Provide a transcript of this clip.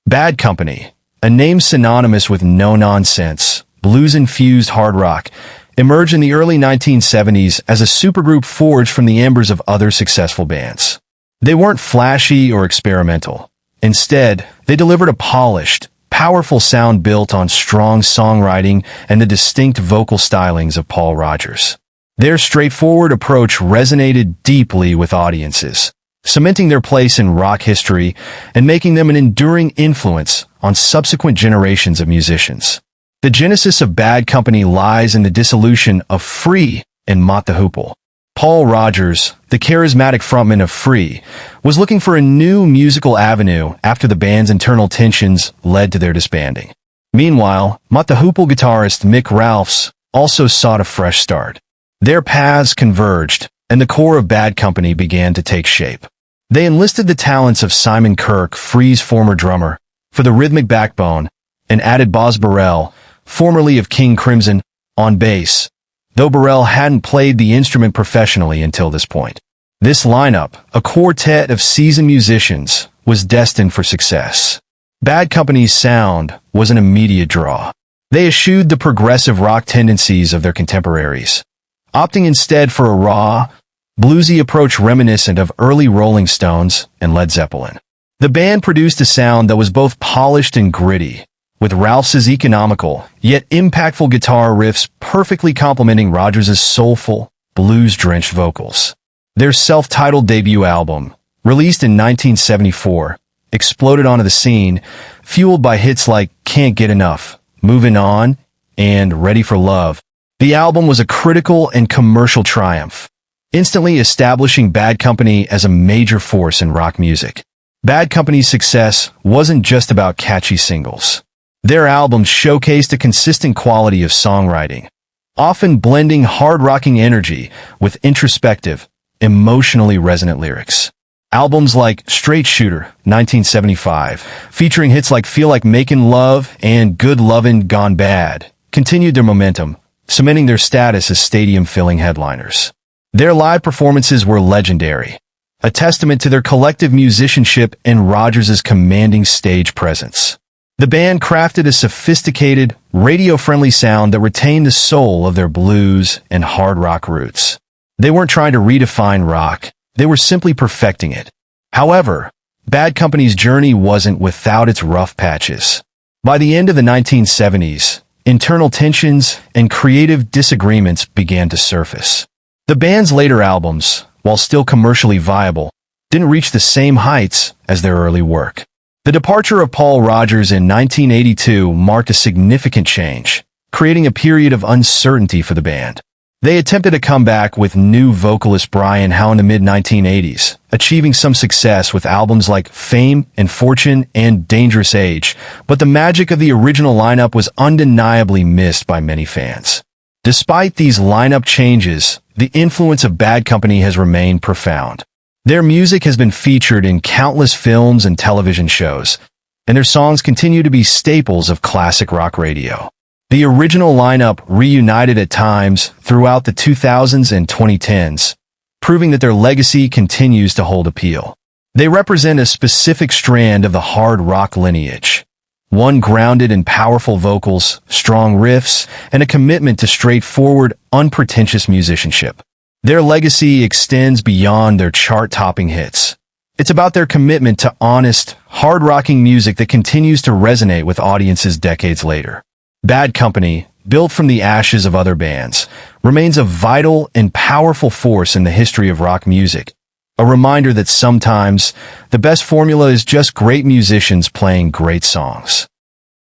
Bad Company, a name synonymous with no-nonsense, blues-infused hard rock, emerged in the early 1970s as a supergroup forged from the embers of other successful bands. They weren't flashy or experimental. Instead, they delivered a polished, powerful sound built on strong songwriting and the distinct vocal stylings of Paul Rodgers. Their straightforward approach resonated deeply with audiences, cementing their place in rock history and making them an enduring influence on subsequent generations of musicians. The genesis of Bad Company lies in the dissolution of Free and Mott the Hoople. Paul Rodgers, the charismatic frontman of Free, was looking for a new musical avenue after the band's internal tensions led to their disbanding. Meanwhile, Mott the Hoople guitarist Mick Ralphs also sought a fresh start. Their paths converged, and the core of Bad Company began to take shape. They enlisted the talents of Simon Kirke, Free's former drummer, for the rhythmic backbone, and added Boz Burrell, formerly of King Crimson, on bass, though Burrell hadn't played the instrument professionally until this point. This lineup, a quartet of seasoned musicians, was destined for success. Bad Company's sound was an immediate draw. They eschewed the progressive rock tendencies of their contemporaries, opting instead for a raw, bluesy approach reminiscent of early Rolling Stones and Led Zeppelin. The band produced a sound that was both polished and gritty, with Ralphs' economical, yet impactful guitar riffs perfectly complementing Rodgers' soulful, blues-drenched vocals. Their self-titled debut album, released in 1974, exploded onto the scene, fueled by hits like Can't Get Enough, Moving On, and Ready for Love. The album was a critical and commercial triumph, instantly establishing Bad Company as a major force in rock music. Bad Company's success wasn't just about catchy singles. Their albums showcased a consistent quality of songwriting, often blending hard-rocking energy with introspective, emotionally resonant lyrics. Albums like Straight Shooter, 1975, featuring hits like Feel Like Makin Love and Good Lovin' Gone Bad, continued their momentum, cementing their status as stadium-filling headliners. Their live performances were legendary, a testament to their collective musicianship and Rodgers' commanding stage presence. The band crafted a sophisticated, radio-friendly sound that retained the soul of their blues and hard rock roots. They weren't trying to redefine rock, they were simply perfecting it. However, Bad Company's journey wasn't without its rough patches. By the end of the 1970s, internal tensions and creative disagreements began to surface. The band's later albums, while still commercially viable, didn't reach the same heights as their early work. The departure of Paul Rodgers in 1982 marked a significant change, creating a period of uncertainty for the band. They attempted a comeback with new vocalist Brian Howe in the mid-1980s, achieving some success with albums like Fame and Fortune and Dangerous Age, but the magic of the original lineup was undeniably missed by many fans. Despite these lineup changes, the influence of Bad Company has remained profound. Their music has been featured in countless films and television shows, and their songs continue to be staples of classic rock radio. The original lineup reunited at times throughout the 2000s and 2010s, proving that their legacy continues to hold appeal. They represent a specific strand of the hard rock lineage, one grounded in powerful vocals, strong riffs, and a commitment to straightforward, unpretentious musicianship. Their legacy extends beyond their chart-topping hits. It's about their commitment to honest, hard-rocking music that continues to resonate with audiences decades later. Bad Company, built from the ashes of other bands, remains a vital and powerful force in the history of rock music, a reminder that sometimes the best formula is just great musicians playing great songs.